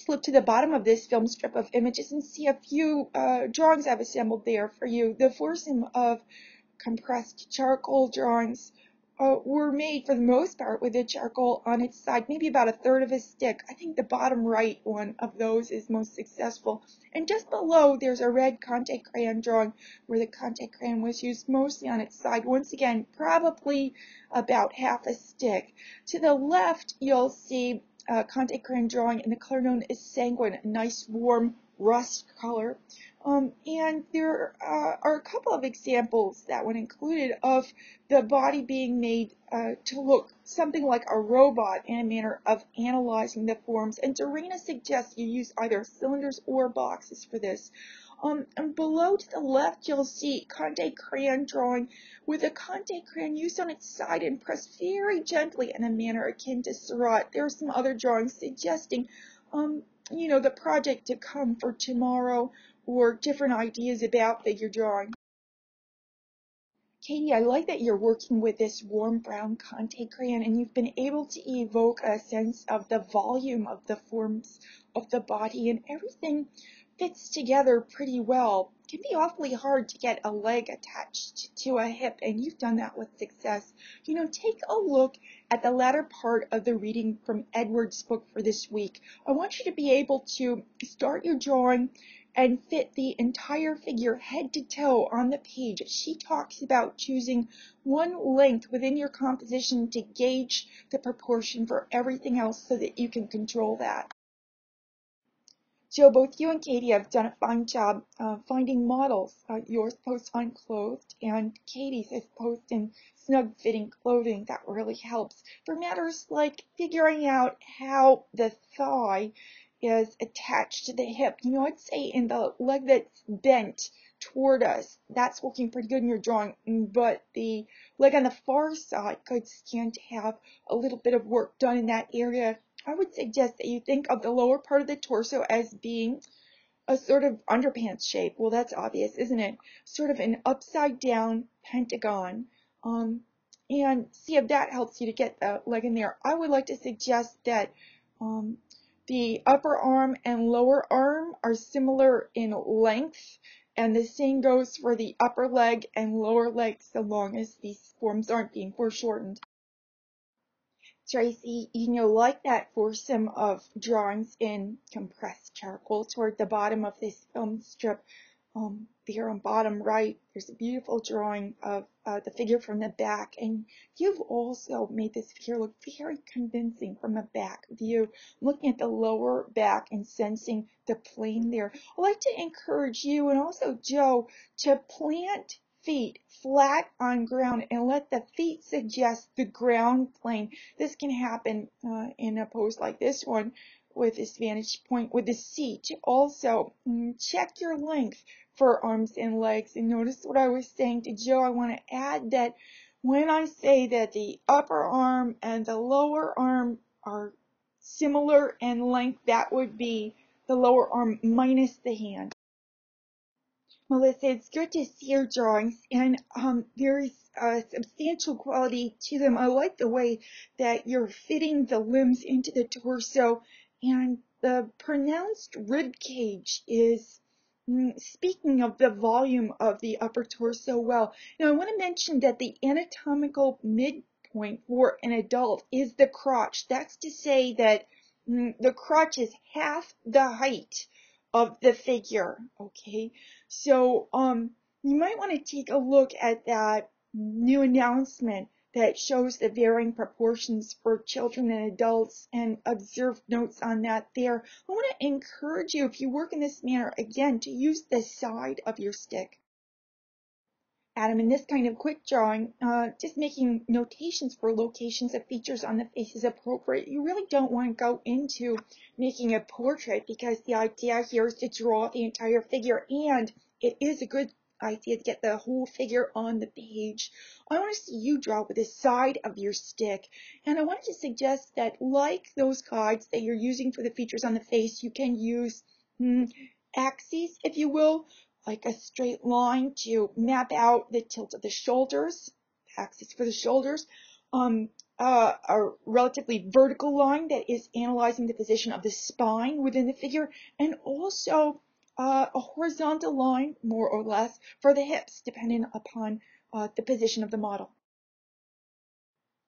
flip to the bottom of this film strip of images and see a few drawings I've assembled there for you. The foursome of compressed charcoal drawings were made for the most part with the charcoal on its side, maybe about a third of a stick. I think the bottom right one of those is most successful. And just below there's a red Conte crayon drawing where the Conte crayon was used mostly on its side. Once again, probably about half a stick. To the left you'll see Conte crayon drawing in the color known as sanguine, a nice warm rust color. And there are a couple of examples that one included of the body being made to look something like a robot in a manner of analyzing the forms. And Dorena suggests you use either cylinders or boxes for this. And below to the left you'll see Conte crayon drawing with a Conte crayon used on its side and pressed very gently in a manner akin to Seurat. There are some other drawings suggesting the project to come for tomorrow or different ideas about figure drawing. Katie, I like that you're working with this warm brown Conte crayon and you've been able to evoke a sense of the volume of the forms of the body, and everything fits together pretty well. It can be awfully hard to get a leg attached to a hip, and you've done that with success. Take a look at the latter part of the reading from Edward's book for this week. I want you to be able to start your drawing and fit the entire figure head to toe on the page. She talks about choosing one length within your composition to gauge the proportion for everything else so that you can control that. So both you and Katie have done a fine job finding models. Yours posed unclothed and Katie's is posed in snug fitting clothing. That really helps for matters like figuring out how the thigh is attached to the hip. I'd say in the leg that's bent toward us, that's looking pretty good in your drawing, but the leg on the far side could stand to have a little bit of work done in that area. I would suggest that you think of the lower part of the torso as being a sort of underpants shape. Well, that's obvious, isn't it? Sort of an upside down pentagon. And see if that helps you to get the leg in there. I would like to suggest that the upper arm and lower arm are similar in length, and the same goes for the upper leg and lower leg, so long as these forms aren't being foreshortened. Tracy, like that foursome of drawings in compressed charcoal toward the bottom of this film strip, there on bottom right, there's a beautiful drawing of the figure from the back, and you've also made this figure look very convincing from a back view, looking at the lower back and sensing the plane there. I'd like to encourage you and also Joe to plant feet flat on ground and let the feet suggest the ground plane. This can happen in a pose like this one with this vantage point with the seat. Also, check your length for arms and legs. And notice what I was saying to Joe. I want to add that when I say that the upper arm and the lower arm are similar in length, that would be the lower arm minus the hand. Melissa, it's good to see your drawings, and there's a substantial quality to them. I like the way that you're fitting the limbs into the torso, and the pronounced rib cage is speaking of the volume of the upper torso well. Now, I want to mention that the anatomical midpoint for an adult is the crotch. That's to say that the crotch is half the height of the figure, okay? So you might want to take a look at that new announcement that shows the varying proportions for children and adults and observe notes on that there. I want to encourage you, if you work in this manner, again, to use the side of your stick. Adam, in this kind of quick drawing, just making notations for locations of features on the face is appropriate. You really don't want to go into making a portrait because the idea here is to draw the entire figure, and it is a good idea to get the whole figure on the page. I want to see you draw with the side of your stick, and I wanted to suggest that, like those guides that you're using for the features on the face, you can use axes, if you will, like a straight line to map out the tilt of the shoulders, axis for the shoulders, um, a relatively vertical line that is analyzing the position of the spine within the figure, and also a horizontal line, more or less, for the hips, depending upon the position of the model.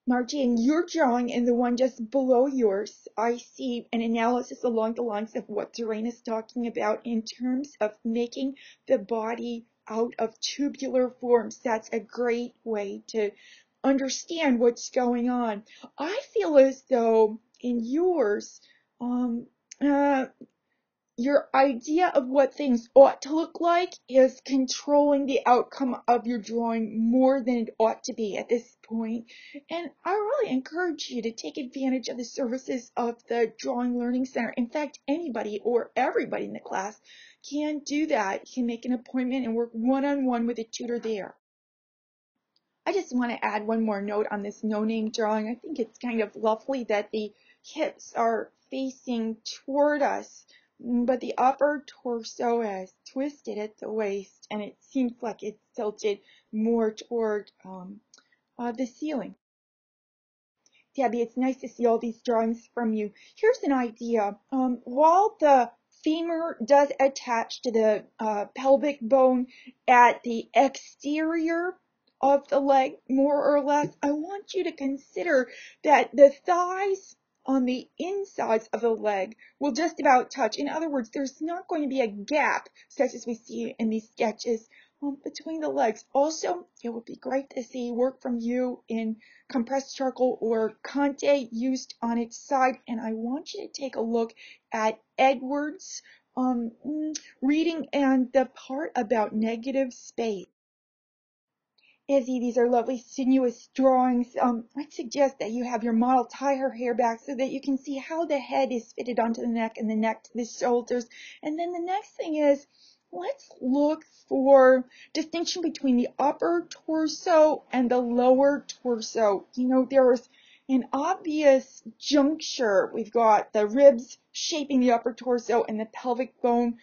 Margie, in your drawing and the one just below yours, I see an analysis along the lines of what Doreen is talking about in terms of making the body out of tubular forms. That's a great way to understand what's going on. I feel as though in yours, um, uh, your idea of what things ought to look like is controlling the outcome of your drawing more than it ought to be at this point. And I really encourage you to take advantage of the services of the Drawing Learning Center. In fact, anybody or everybody in the class can do that. You can make an appointment and work one-on-one with a tutor there. I just want to add one more note on this no-name drawing. I think it's kind of lovely that the hips are facing toward us, but the upper torso is twisted at the waist, and it seems like it's tilted more toward the ceiling. Debbie, it's nice to see all these drawings from you. Here's an idea. While the femur does attach to the pelvic bone at the exterior of the leg, more or less, I want you to consider that the thighs on the insides of the leg will just about touch. In other words, there's not going to be a gap, such as we see in these sketches, between the legs. Also, it would be great to see work from you in compressed charcoal or Conte used on its side, and I want you to take a look at Edwards' reading and the part about negative space. Izzy, these are lovely sinuous drawings. I'd suggest that you have your model tie her hair back so that you can see how the head is fitted onto the neck and the neck to the shoulders. And then the next thing is, let's look for distinction between the upper torso and the lower torso. You know, there is an obvious juncture. We've got the ribs shaping the upper torso and the pelvic bone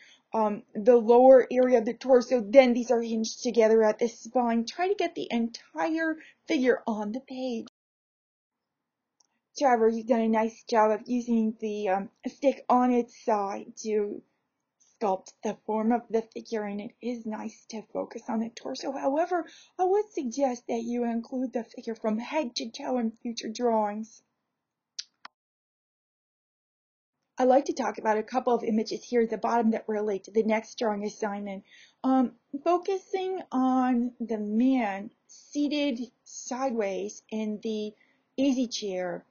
the lower area of the torso. Then these are hinged together at the spine. Try to get the entire figure on the page. Trevor, you've done a nice job of using the stick on its side to sculpt the form of the figure, and it is nice to focus on the torso. However, I would suggest that you include the figure from head to toe in future drawings. I'd like to talk about a couple of images here at the bottom that relate to the next drawing assignment. Focusing on the man seated sideways in the easy chair.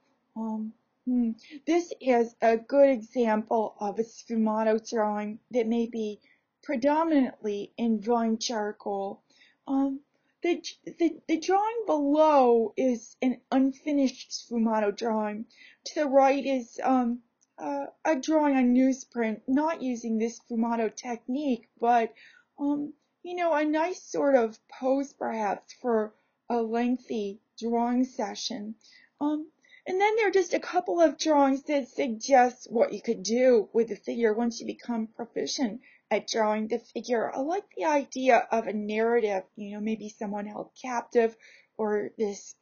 This is a good example of a sfumato drawing that may be predominantly in drawing charcoal. The drawing below is an unfinished sfumato drawing. To the right is a drawing on newsprint, not using this sfumato technique, but you know, a nice sort of pose perhaps for a lengthy drawing session. And then there are just a couple of drawings that suggest what you could do with the figure once you become proficient at drawing the figure. I like the idea of a narrative, you know, maybe someone held captive, or this,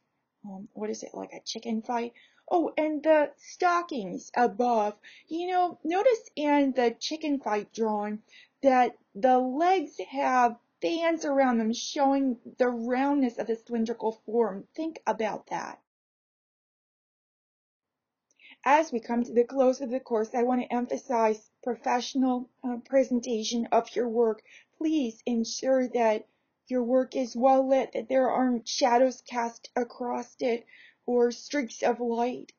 what is it, like a chicken fight? Oh, and the stockings above. You know, notice in the chicken fight drawing that the legs have bands around them showing the roundness of the cylindrical form. Think about that. As we come to the close of the course, I want to emphasize professional presentation of your work. Please ensure that your work is well lit, that there aren't shadows cast across it or streaks of light.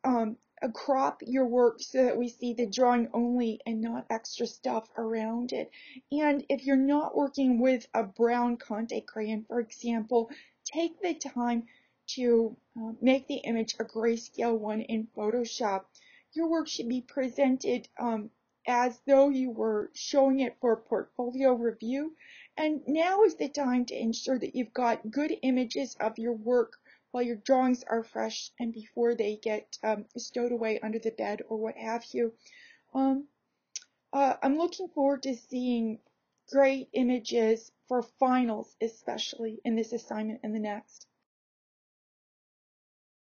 Crop your work so that we see the drawing only and not extra stuff around it. And if you're not working with a brown Conte crayon, for example, take the time to make the image a grayscale one in Photoshop. Your work should be presented as though you were showing it for portfolio review. And now is the time to ensure that you've got good images of your work while your drawings are fresh and before they get stowed away under the bed or what have you. I'm looking forward to seeing great images for finals, especially in this assignment and the next.